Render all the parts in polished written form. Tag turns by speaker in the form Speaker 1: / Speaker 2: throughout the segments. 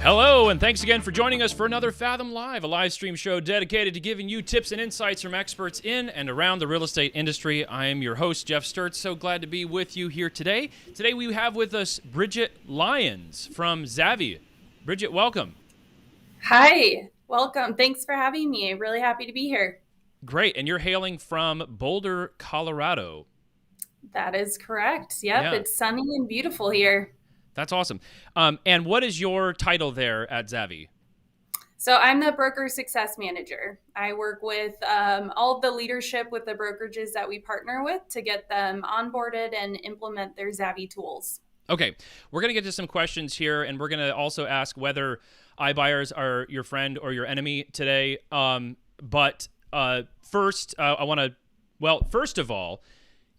Speaker 1: Hello, and thanks again for joining us for another Fathom Live, a live stream show dedicated to giving you tips and insights from experts in and around the real estate industry. I am your host, Jeff Sturtz. So glad to be with you here today. Today we have with us Bridget Lyons from Zavvie. Bridget, welcome.
Speaker 2: Hi, welcome. Thanks for having me. Really happy to be here.
Speaker 1: Great, and you're hailing from Boulder, Colorado.
Speaker 2: That is correct. Yep,
Speaker 1: Yeah,
Speaker 2: it's sunny and beautiful here.
Speaker 1: that's awesome. And what is your title there at Zavvie?
Speaker 2: So I'm the broker success manager. I work with all of the leadership with the brokerages that we partner with to get them onboarded and implement their Zavvie tools.
Speaker 1: Okay, we're going to get to some questions here, and we're going to also ask whether iBuyers are your friend or your enemy today. But first, I want to, first of all,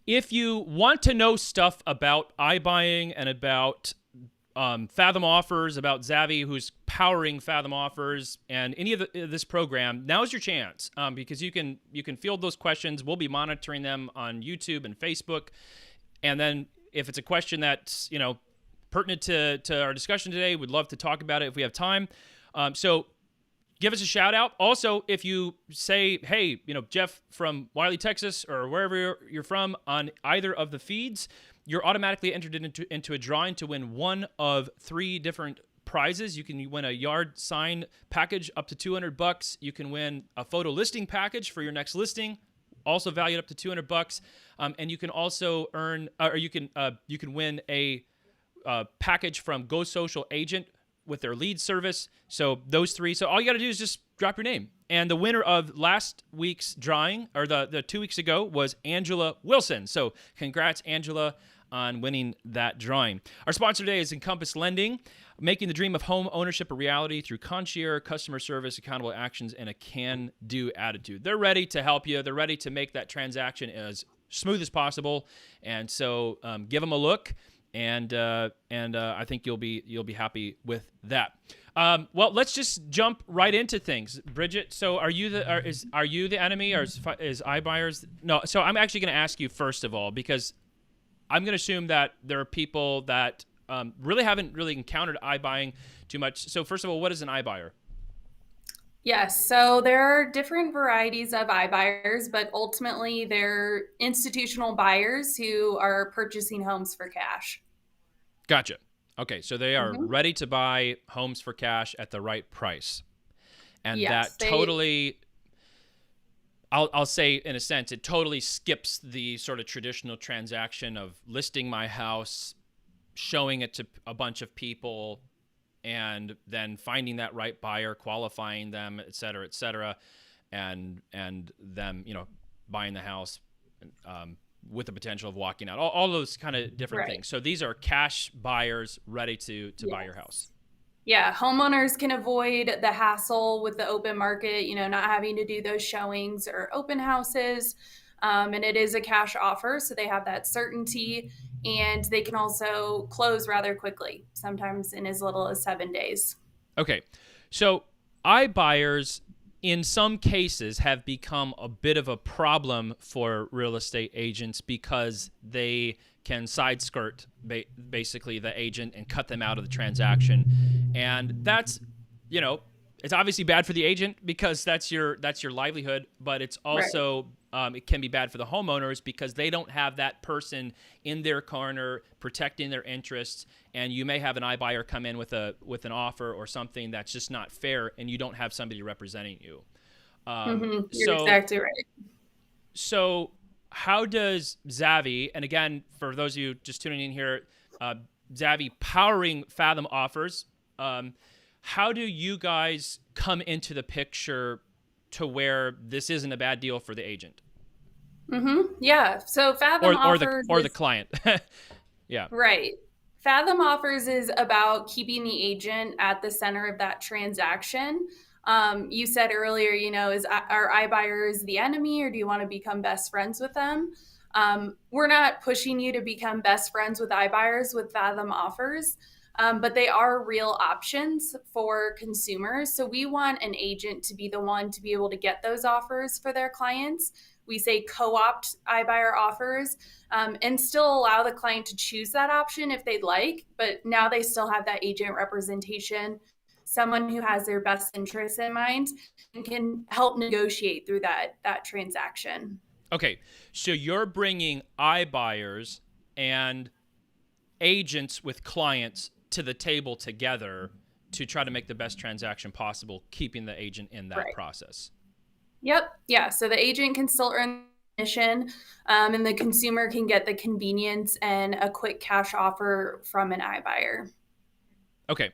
Speaker 1: if you want to know stuff about iBuying and about Fathom Offers, about Zavvie, who's powering Fathom Offers, and any of this program, now's your chance because you can field those questions. We'll be monitoring them on YouTube and Facebook, and then if it's a question that's pertinent to our discussion today, we'd love to talk about it if we have time. So give us a shout out. Also, if you say, hey, Jeff from Wiley, Texas, or wherever you're from on either of the feeds, you're automatically entered into a drawing to win one of three different prizes. You can win a yard sign package up to $200. You can win a photo listing package for your next listing, also valued up to $200. And you can also earn, or you can win a package from Go Social Agent with their lead service. So those three. So all you got to do is just drop your name. And the winner of last week's drawing, or the 2 weeks ago, was Angela Wilson. So congrats, Angela, on winning that drawing. Our sponsor today is Encompass Lending, making the dream of home ownership a reality through concierge customer service, accountable actions, and a can-do attitude. They're ready to help you. They're ready to make that transaction as smooth as possible. And so give them a look. And I think you'll be happy with that. Well, let's just jump right into things, Bridget. So, are you the enemy, or is iBuyers? No. So, I'm actually going to ask you first of all, because I'm going to assume that there are people that really haven't encountered iBuying too much. So, first of all, what is an iBuyer?
Speaker 2: Yes, so there are different varieties of iBuyers, but ultimately they're institutional buyers who are purchasing homes for cash.
Speaker 1: Gotcha. Okay, so they are
Speaker 2: Mhm.
Speaker 1: ready to buy homes for cash at the right price, and
Speaker 2: Yes,
Speaker 1: that totally, I'll say in a sense, it totally skips the sort of traditional transaction of listing my house, showing it to a bunch of people, and then finding that right buyer, qualifying them, et cetera, and them, buying the house with the potential of walking out. All those kind of different
Speaker 2: right.
Speaker 1: things. So these are cash buyers ready to buy your house.
Speaker 2: Yeah, homeowners can avoid the hassle with the open market, not having to do those showings or open houses. And it is a cash offer, so they have that certainty, and they can also close rather quickly, sometimes in as little as 7 days.
Speaker 1: Okay, so iBuyers in some cases have become a bit of a problem for real estate agents because they can side skirt basically the agent and cut them out of the transaction. And that's, it's obviously bad for the agent because that's your livelihood, but it's
Speaker 2: Right.
Speaker 1: also it can be bad for the homeowners because they don't have that person in their corner protecting their interests, and you may have an iBuyer come in with an offer or something that's just not fair, and you don't have somebody representing you.
Speaker 2: You're exactly right.
Speaker 1: So how does Zavvie, and again, for those of you just tuning in here, Zavvie powering Fathom Offers, how do you guys come into the picture to where this isn't a bad deal for the agent
Speaker 2: Yeah. So Fathom Offers
Speaker 1: or the
Speaker 2: is
Speaker 1: client? Yeah.
Speaker 2: right. Fathom Offers is about keeping the agent at the center of that transaction. You said earlier, is are iBuyers the enemy, or do you want to become best friends with them? We're not pushing you to become best friends with iBuyers with Fathom Offers, but they are real options for consumers. So we want an agent to be the one to be able to get those offers for their clients. We say co-opt iBuyer offers, and still allow the client to choose that option if they'd like, but now they still have that agent representation. someone who has their best interests in mind and can help negotiate through that transaction.
Speaker 1: Okay, so you're bringing iBuyers and agents with clients to the table together to try to make the best transaction possible, keeping the agent in that
Speaker 2: Right.
Speaker 1: process.
Speaker 2: Yep. Yeah. So the agent can still earn commission, and the consumer can get the convenience and a quick cash offer from an iBuyer.
Speaker 1: Okay.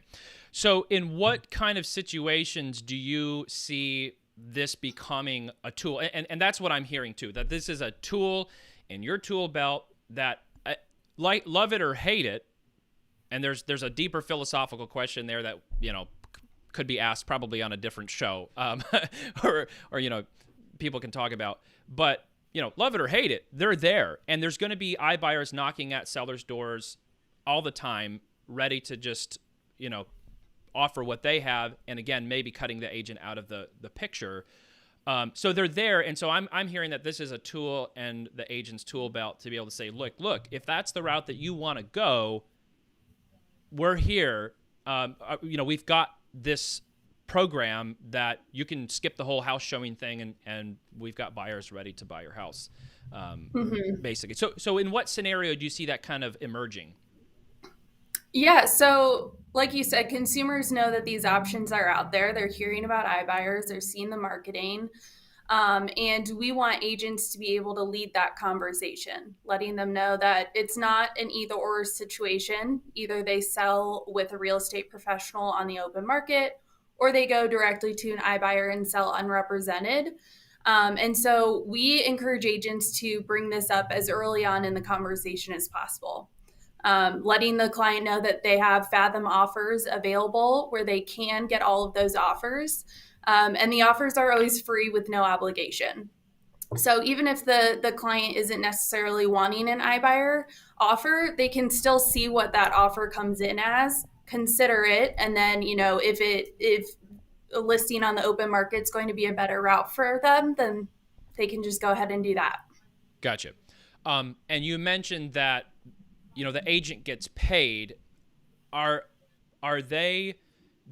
Speaker 1: So, in what kind of situations do you see this becoming a tool? And that's what I'm hearing too, that this is a tool in your tool belt that, like, love it or hate it. And there's a deeper philosophical question there that, could be asked probably on a different show, or people can talk about. But, love it or hate it, they're there. And there's going to be iBuyers knocking at sellers' doors all the time, ready to just, offer what they have, and again, maybe cutting the agent out of the picture. So they're there, and so I'm hearing that this is a tool and the agent's tool belt to be able to say, look, if that's the route that you want to go, we're here. We've got this program that you can skip the whole house showing thing, and we've got buyers ready to buy your house, basically. So in what scenario do you see that kind of emerging?
Speaker 2: Yeah, so like you said, consumers know that these options are out there. They're hearing about iBuyers, they're seeing the marketing. And we want agents to be able to lead that conversation, letting them know that it's not an either or situation. Either they sell with a real estate professional on the open market, or they go directly to an iBuyer and sell unrepresented. And so we encourage agents to bring this up as early on in the conversation as possible. Letting the client know that they have Fathom offers available where they can get all of those offers. And the offers are always free with no obligation. So even if the client isn't necessarily wanting an iBuyer offer, they can still see what that offer comes in as, consider it, and then if a listing on the open market is going to be a better route for them, then they can just go ahead and do that.
Speaker 1: Gotcha. And you mentioned that the agent gets paid. Are they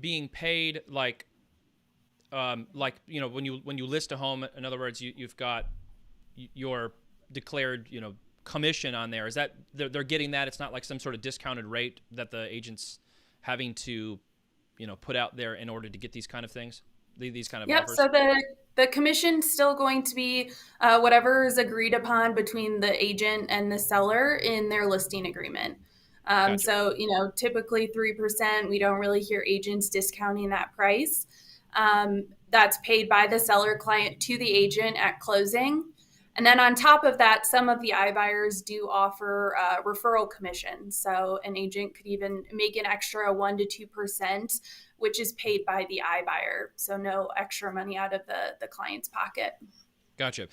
Speaker 1: being paid like when you list a home? In other words, you've got your declared commission on there. Is that they're getting that? It's not like some sort of discounted rate that the agent's having to put out there in order to get these kind of things, these kind of
Speaker 2: Yep.
Speaker 1: offers.
Speaker 2: So the commission's still going to be whatever is agreed upon between the agent and the seller in their listing agreement.
Speaker 1: Gotcha.
Speaker 2: So typically 3%. We don't really hear agents discounting that price. That's paid by the seller client to the agent at closing. And then on top of that, some of the iBuyers do offer referral commissions. So an agent could even make an extra 1 to 2%, which is paid by the iBuyer. So no extra money out of the client's pocket.
Speaker 1: Gotcha.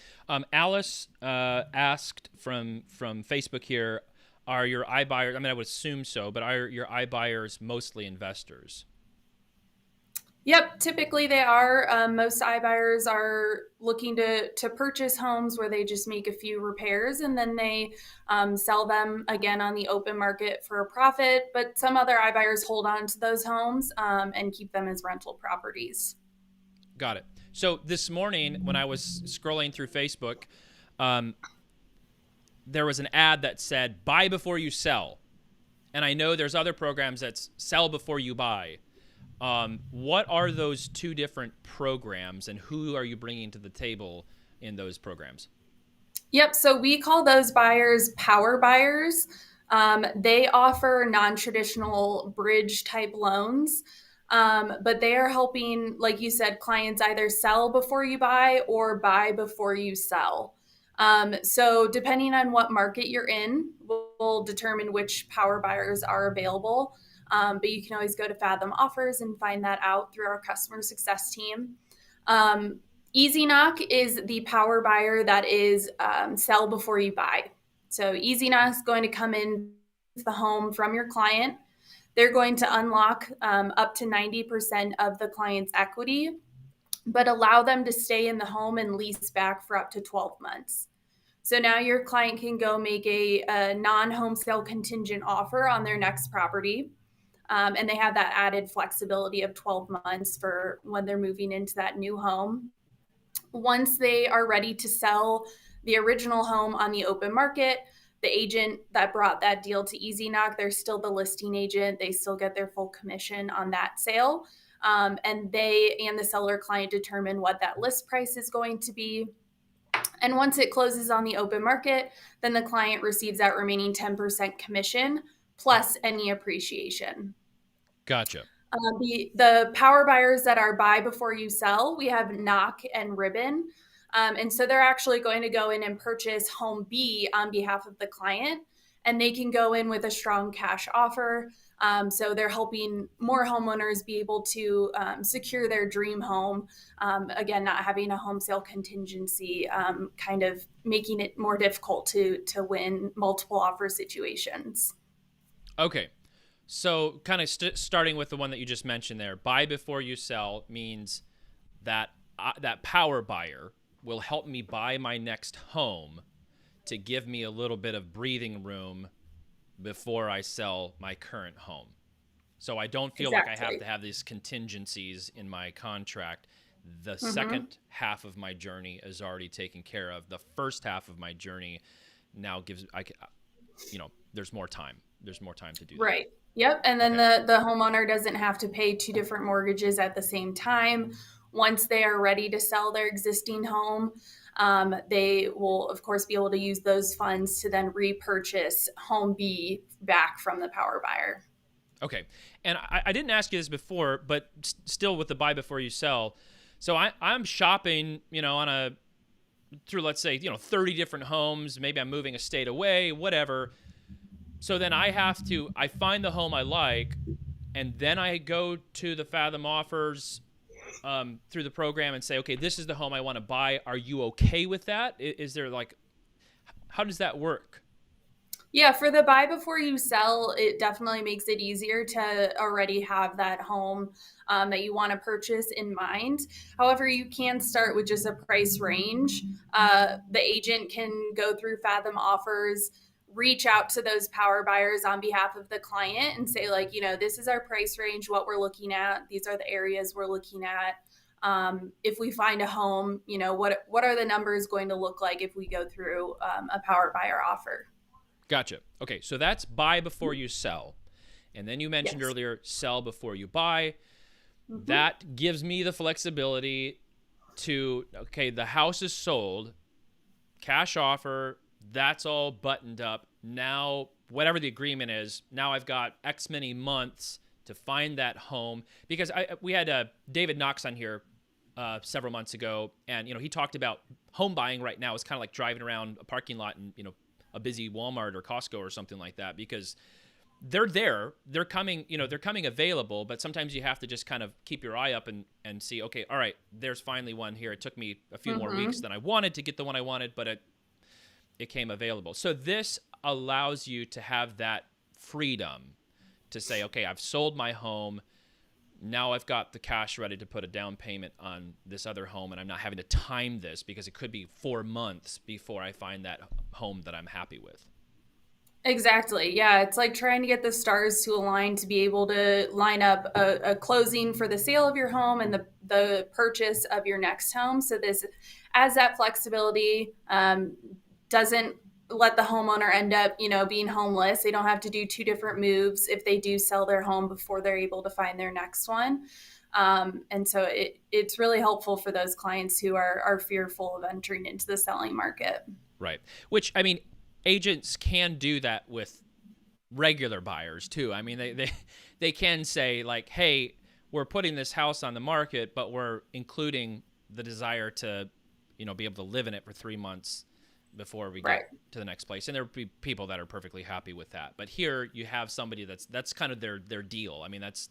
Speaker 1: Alice asked from Facebook here, are your iBuyers, I mean, I would assume so, but are your iBuyers mostly investors?
Speaker 2: Yep, typically they are. Most iBuyers are looking to purchase homes where they just make a few repairs and then they sell them again on the open market for a profit. But some other iBuyers hold on to those homes and keep them as rental properties.
Speaker 1: Got it. So this morning when I was scrolling through Facebook, there was an ad that said, buy before you sell. And I know there's other programs that sell before you buy. What are those two different programs and who are you bringing to the table in those programs?
Speaker 2: Yep. So we call those buyers power buyers. They offer non-traditional bridge type loans, but they are helping, like you said, clients either sell before you buy or buy before you sell. So depending on what market you're in, will determine which power buyers are available. But you can always go to Fathom Offers and find that out through our customer success team. Easy Knock is the power buyer that is sell before you buy. So Easy Knock is going to come in the home from your client. They're going to unlock up to 90% of the client's equity, but allow them to stay in the home and lease back for up to 12 months. So now your client can go make a non-home sale contingent offer on their next property. And they have that added flexibility of 12 months for when they're moving into that new home. Once they are ready to sell the original home on the open market, the agent that brought that deal to Easy Knock, they're still the listing agent. They still get their full commission on that sale. And they and the seller client determine what that list price is going to be. And once it closes on the open market, then the client receives that remaining 10% commission plus any appreciation.
Speaker 1: Gotcha.
Speaker 2: The power buyers that are buy before you sell, we have knock and ribbon. And so they're actually going to go in and purchase home B on behalf of the client, and they can go in with a strong cash offer. So they're helping more homeowners be able to secure their dream home. Again, not having a home sale contingency, kind of making it more difficult to win multiple offer situations.
Speaker 1: Okay. So kind of starting with the one that you just mentioned there, buy before you sell means that that power buyer will help me buy my next home to give me a little bit of breathing room before I sell my current home. So I don't feel like I have to have these contingencies in my contract. The second half of my journey is already taken care of. The first half of my journey now there's more time. There's more time to do that.
Speaker 2: Right. Yep. And then the homeowner doesn't have to pay two different mortgages at the same time. Once they are ready to sell their existing home, they will, of course, be able to use those funds to then repurchase home B back from the power buyer.
Speaker 1: Okay. And I didn't ask you this before, but still with the buy before you sell. So I'm shopping, through, let's say, 30 different homes. Maybe I'm moving a state away, whatever. So then I find the home I like, and then I go to the Fathom Offers through the program and say, okay, this is the home I want to buy. Are you okay with that? Is there how does that work?
Speaker 2: Yeah, for the buy before you sell, it definitely makes it easier to already have that home that you want to purchase in mind. However, you can start with just a price range. The agent can go through Fathom Offers, reach out to those power buyers on behalf of the client and say, this is our price range, what we're looking at. These are the areas we're looking at. If we find a home, what are the numbers going to look like if we go through a power buyer offer?
Speaker 1: Gotcha. Okay, so that's buy before you sell. And then you mentioned earlier, sell before you buy. That gives me the flexibility to, okay, the house is sold, cash offer, that's all buttoned up. Now, whatever the agreement is, now I've got X many months to find that home. Because we had David Knox on here several months ago, and he talked about home buying right now is kind of like driving around a parking lot and a busy Walmart or Costco or something like that, because they're coming available, but sometimes you have to just kind of keep your eye up and see, okay, all right, there's finally one here. It took me a few more weeks than I wanted to get the one I wanted, but it came available. So this allows you to have that freedom to say, okay, I've sold my home. Now I've got the cash ready to put a down payment on this other home, and I'm not having to time this because it could be 4 months before I find that home that I'm happy with.
Speaker 2: Exactly. Yeah. It's like trying to get the stars to align to be able to line up a closing for the sale of your home and the purchase of your next home. So this adds that flexibility, doesn't let the homeowner end up, being homeless. They don't have to do two different moves if they do sell their home before they're able to find their next one. And so it's really helpful for those clients who are fearful of entering into the selling market.
Speaker 1: Right. Which, agents can do that with regular buyers too. They can say like, hey, we're putting this house on the market, but we're including the desire to, be able to live in it for 3 months before we get to the next place. And there will be people that are perfectly happy with that. But here you have somebody that's kind of their deal.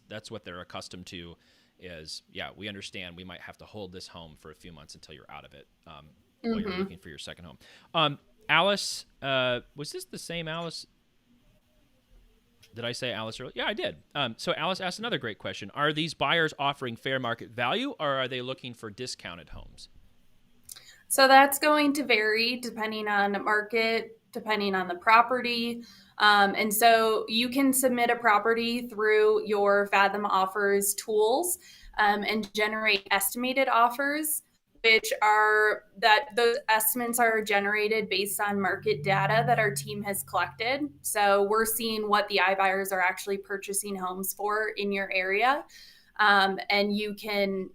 Speaker 1: That's what they're accustomed to is, yeah, we understand we might have to hold this home for a few months until you're out of it while you're looking for your second home. Alice, was this the same Alice? Did I say Alice earlier? Yeah, I did. So Alice asked another great question. Are these buyers offering fair market value, or are they looking for discounted homes?
Speaker 2: So that's going to vary depending on the market, depending on the property. And so you can submit a property through your Fathom Offers tools and generate estimated offers, which are that those estimates are generated based on market data that our team has collected. So we're seeing what the iBuyers are actually purchasing homes for in your area. And you can,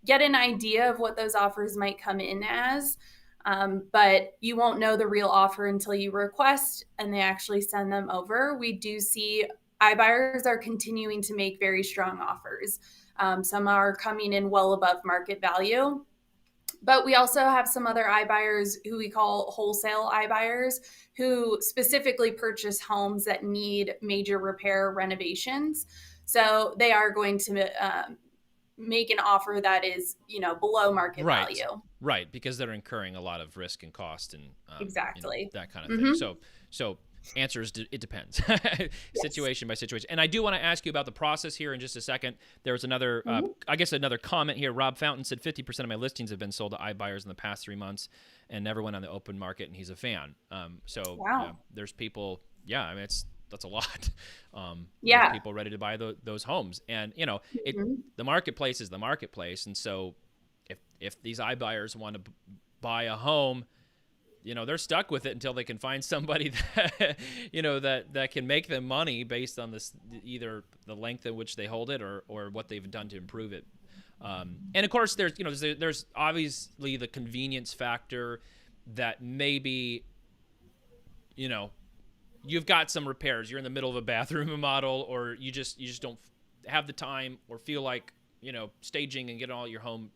Speaker 2: get an idea of what those offers might come in as. But you won't know the real offer until you request and they actually send them over. We do see iBuyers are continuing to make very strong offers. Some are coming in well above market value. But we also have some other iBuyers who we call wholesale iBuyers who specifically purchase homes that need major repair renovations. So they are going to make an offer that is, below market
Speaker 1: Right.
Speaker 2: value.
Speaker 1: Right, because they're incurring a lot of risk and cost and
Speaker 2: Exactly.
Speaker 1: that kind of thing. So answers, it depends, situation by situation. And I do want to ask you about the process here in just a second. There was another, I guess, another comment here. Rob Fountain said 50% of my listings have been sold to iBuyers in the past 3 months, and never went on the open market. And he's a fan.
Speaker 2: Wow.
Speaker 1: There's people. Yeah, I mean, that's a lot.
Speaker 2: Yeah.
Speaker 1: There's people ready to buy those homes, and the marketplace is the marketplace, and so if these iBuyers want to buy a home, they're stuck with it until they can find somebody that can make them money based on this, either the length in which they hold it or what they've done to improve it. And of course, there's obviously the convenience factor that maybe, you've got some repairs. You're in the middle of a bathroom remodel, or you just don't have the time or feel like, staging and getting all your home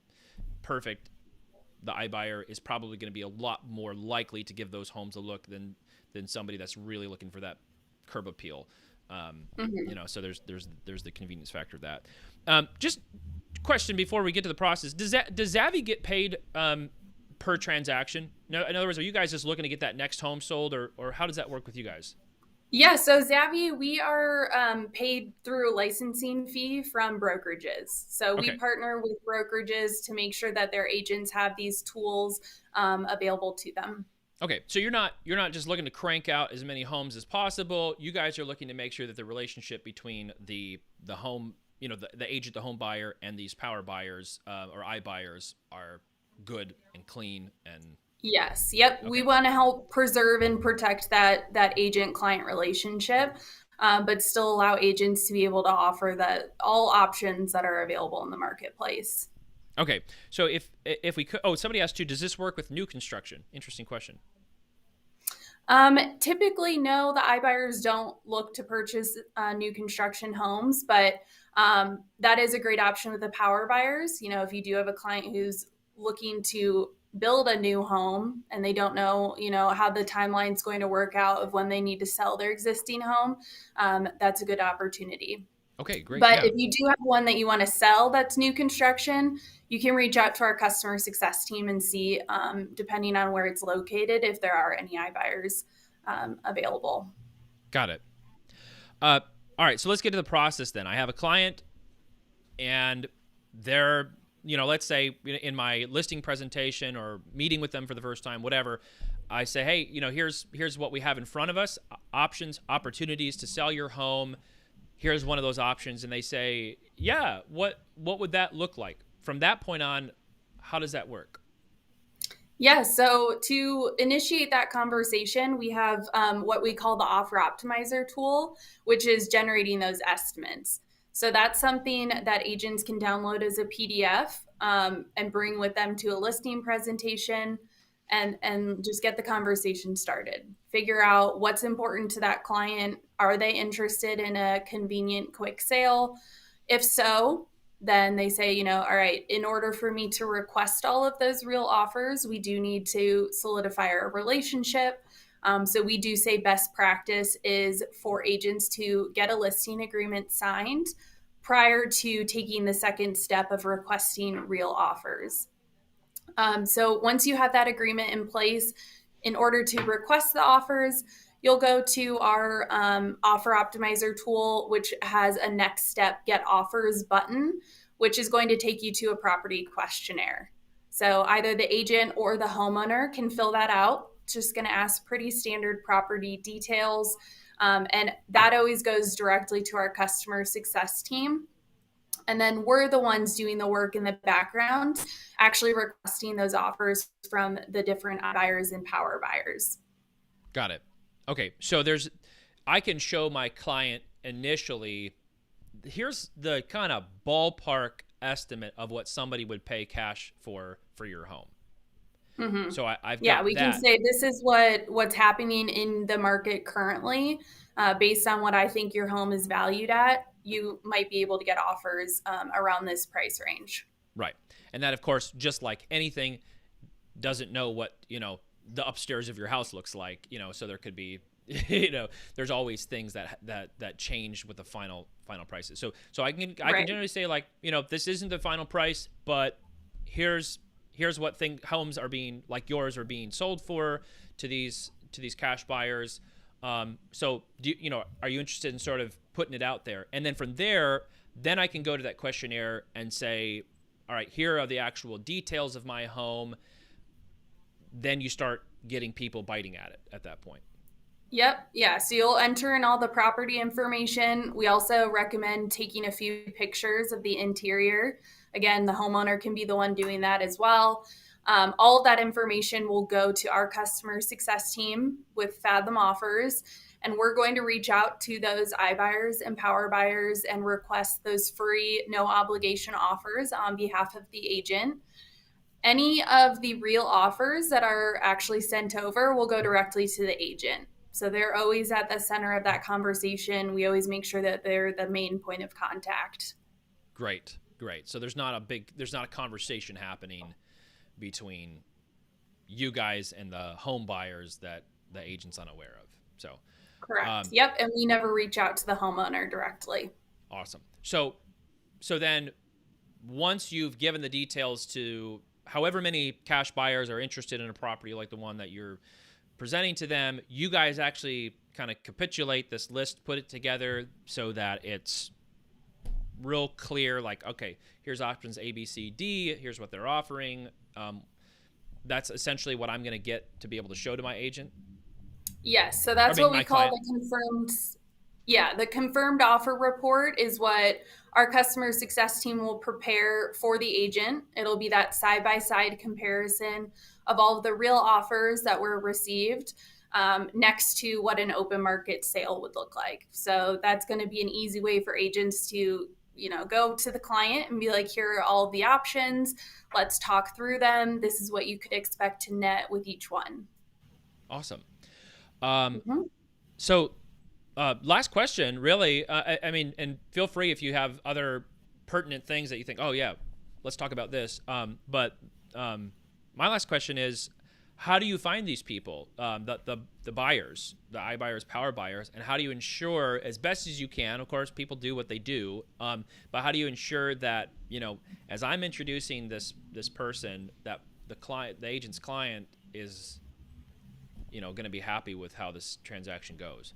Speaker 1: perfect. The iBuyer is probably going to be a lot more likely to give those homes a look than somebody that's really looking for that curb appeal. So there's the convenience factor of that. Just question before we get to the process: Does Zavvie get paid per transaction? No, in other words, are you guys just looking to get that next home sold, or how does that work with you guys?
Speaker 2: Yeah, so Zavvie, we are paid through a licensing fee from brokerages. So we
Speaker 1: Okay.
Speaker 2: partner with brokerages to make sure that their agents have these tools available to them.
Speaker 1: Okay, so you're not just looking to crank out as many homes as possible. You guys are looking to make sure that the relationship between the home, the agent, the home buyer, and these power buyers or iBuyers are good and clean and.
Speaker 2: Yes. Yep.
Speaker 1: Okay.
Speaker 2: We want to help preserve and protect that agent client relationship, but still allow agents to be able to offer all options that are available in the marketplace.
Speaker 1: Okay. So if we could, somebody asked you, does this work with new construction? Interesting question.
Speaker 2: Typically, no, the iBuyers don't look to purchase new construction homes, but that is a great option with the power buyers. If you do have a client who's looking to build a new home and they don't know, how the timeline's going to work out of when they need to sell their existing home, that's a good opportunity.
Speaker 1: Okay, great.
Speaker 2: But
Speaker 1: Yeah.
Speaker 2: if you do have one that you want to sell that's new construction, you can reach out to our customer success team and see, depending on where it's located, if there are any iBuyers available.
Speaker 1: Got it. All right, so let's get to the process then. I have a client, and they're, let's say in my listing presentation or meeting with them for the first time, whatever, I say, hey, here's what we have in front of us: options, opportunities to sell your home. Here's one of those options, and they say, yeah, what would that look like? From that point on, how does that work?
Speaker 2: Yeah, so to initiate that conversation, we have what we call the offer optimizer tool, which is generating those estimates. So that's something that agents can download as a PDF and bring with them to a listing presentation and just get the conversation started. Figure out what's important to that client. Are they interested in a convenient, quick sale? If so, then they say, all right, in order for me to request all of those real offers, we do need to solidify our relationship. So we do say best practice is for agents to get a listing agreement signed prior to taking the second step of requesting real offers. So once you have that agreement in place, in order to request the offers, you'll go to our offer optimizer tool, which has a next step get offers button, which is going to take you to a property questionnaire. So either the agent or the homeowner can fill that out. It's just going to ask pretty standard property details. And that always goes directly to our customer success team. And then we're the ones doing the work in the background, actually requesting those offers from the different buyers and power buyers.
Speaker 1: Got it. Okay. So I can show my client initially, here's the kind of ballpark estimate of what somebody would pay cash for your home.
Speaker 2: Mm-hmm.
Speaker 1: So I've
Speaker 2: Yeah,
Speaker 1: got
Speaker 2: we can say this is what's happening in the market currently, based on what I think your home is valued at. You might be able to get offers around this price range.
Speaker 1: Right. And that, of course, just like anything, doesn't know what, the upstairs of your house looks like, so there could be, there's always things that change with the final prices. So I can generally say, like, this isn't the final price, but here's what homes are being, like yours, are being sold for to these cash buyers. So are you interested in sort of putting it out there? And then from there, then I can go to that questionnaire and say, all right, here are the actual details of my home. Then you start getting people biting at it at that point.
Speaker 2: Yep. Yeah. So you'll enter in all the property information. We also recommend taking a few pictures of the interior. Again, the homeowner can be the one doing that as well. All of that information will go to our customer success team with Fathom Offers, and we're going to reach out to those iBuyers and power buyers and request those free, no obligation offers on behalf of the agent. Any of the real offers that are actually sent over will go directly to the agent. So they're always at the center of that conversation. We always make sure that they're the main point of contact.
Speaker 1: Great. So there's not a conversation happening between you guys and the home buyers that the agent's unaware of. So
Speaker 2: correct. Yep. And we never reach out to the homeowner directly.
Speaker 1: Awesome. So then once you've given the details to however many cash buyers are interested in a property like the one that you're presenting to them, you guys actually kind of capitulate this list, put it together so that it's real clear, like, okay, here's options A, B, C, D, here's what they're offering. That's essentially what I'm going to get to be able to show to my agent.
Speaker 2: Yes. So that's what we call the confirmed offer report is what our customer success team will prepare for the agent. It'll be that side-by-side comparison of all of the real offers that were received next to what an open market sale would look like. So that's going to be an easy way for agents to, go to the client and be like, here are all the options. Let's talk through them. This is what you could expect to net with each one.
Speaker 1: Awesome. So last question, really. I mean, and feel free if you have other pertinent things that you think, oh yeah, let's talk about this. But my last question is, how do you find these people, the buyers, the iBuyers, power buyers, and how do you ensure, as best as you can, of course, people do what they do, but how do you ensure that, as I'm introducing this person, that the agent's client is, going to be happy with how this transaction goes?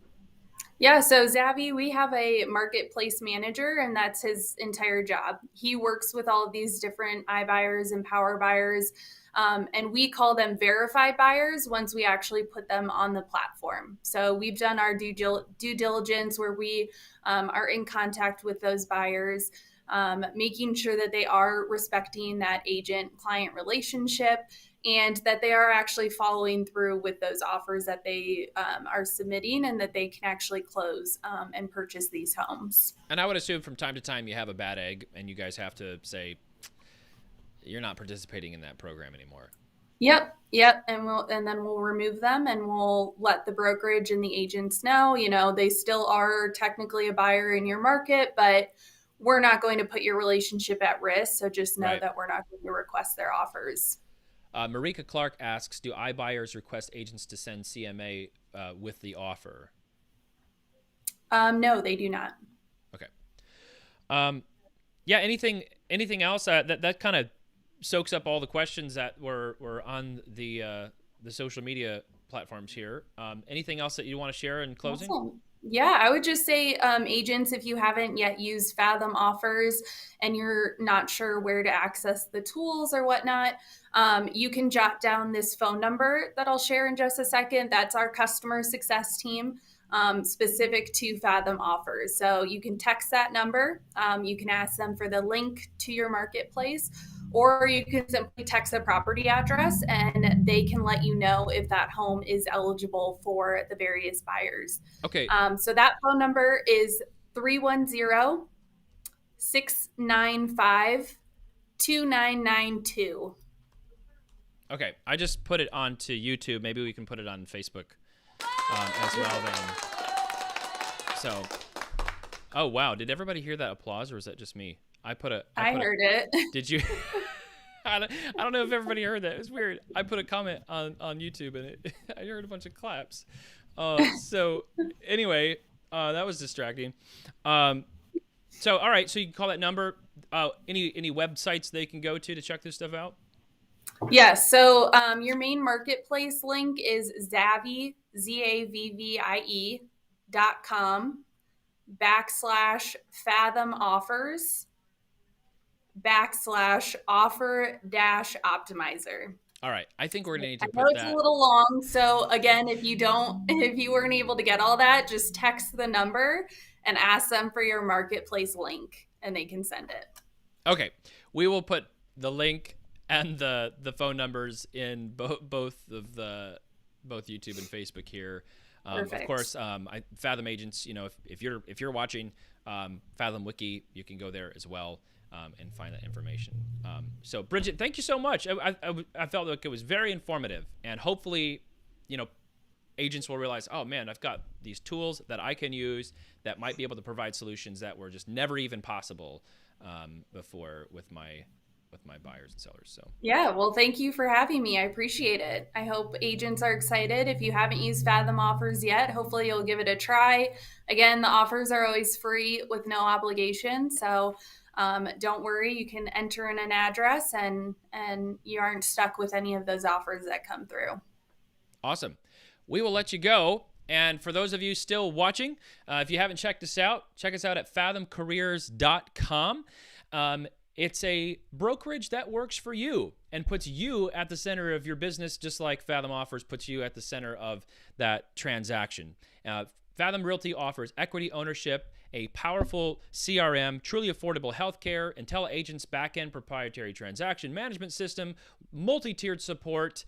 Speaker 2: Yeah, so Zavvie, we have a marketplace manager, and that's his entire job. He works with all of these different iBuyers and power buyers, and we call them verified buyers once we actually put them on the platform. So we've done our due diligence where we are in contact with those buyers, making sure that they are respecting that agent-client relationship and that they are actually following through with those offers that they are submitting and that they can actually close and purchase these homes.
Speaker 1: And I would assume from time to time you have a bad egg and you guys have to say, you're not participating in that program anymore.
Speaker 2: Yep. And then we'll remove them and we'll let the brokerage and the agents know, they still are technically a buyer in your market, but we're not going to put your relationship at risk. So just know that we're not going to request their offers.
Speaker 1: Marika Clark asks, do iBuyers request agents to send CMA with the offer?
Speaker 2: No, they do not.
Speaker 1: Okay. Yeah. Anything else that kind of soaks up all the questions that were on the social media platforms here. Anything else that you want to share in closing?
Speaker 2: Awesome. Yeah, I would just say, agents, if you haven't yet used Fathom Offers and you're not sure where to access the tools or whatnot, you can jot down this phone number that I'll share in just a second. That's our customer success team. specific to Fathom Offers. So you can text that number. You can ask them for the link to your marketplace, or you can simply text a property address and they can let you know if that home is eligible for the various buyers.
Speaker 1: Okay.
Speaker 2: So that phone number is 310-695-2992.
Speaker 1: Okay. I just put it onto YouTube. Maybe we can put it on Facebook as well then. So, oh wow, did everybody hear that applause, or was that just me? I
Speaker 2: heard it.
Speaker 1: Did you? I don't know if everybody heard that. It was weird. I put a comment on YouTube and I heard a bunch of claps. So anyway, that was distracting. So all right, so you can call that number. Any websites they can go to check this stuff out?
Speaker 2: Yes. So your main marketplace link is Zavvie, ZAVVIE.com/Fathom Offers /offer -optimizer.
Speaker 1: All right. I think we're going to need to
Speaker 2: I know
Speaker 1: put
Speaker 2: it's
Speaker 1: that.
Speaker 2: a little long. So again, if you weren't able to get all that, just text the number and ask them for your marketplace link and they can send it.
Speaker 1: Okay. We will put the link and the phone numbers in both YouTube and Facebook here. Of course, Fathom agents, if you're watching Fathom Wiki, you can go there as well. And find that information. So Bridget, thank you so much. I felt like it was very informative, and hopefully, agents will realize, oh man, I've got these tools that I can use that might be able to provide solutions that were just never even possible before with my buyers and sellers. So
Speaker 2: yeah, well, thank you for having me. I appreciate it. I hope agents are excited. If you haven't used Fathom Offers yet, hopefully you'll give it a try. Again, the offers are always free with no obligation. So don't worry, you can enter in an address and you aren't stuck with any of those offers that come through.
Speaker 1: Awesome. We will let you go. And for those of you still watching, if you haven't checked us out, check us out at fathomcareers.com. It's a brokerage that works for you and puts you at the center of your business, just like Fathom Offers puts you at the center of that transaction. Fathom Realty offers equity ownership, a powerful CRM, truly affordable healthcare, IntelliAgent's backend proprietary transaction management system, multi-tiered support.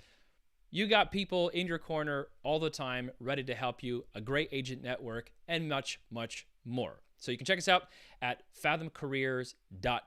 Speaker 1: You got people in your corner all the time ready to help you, a great agent network, and much, much more. So you can check us out at fathomcareers.com.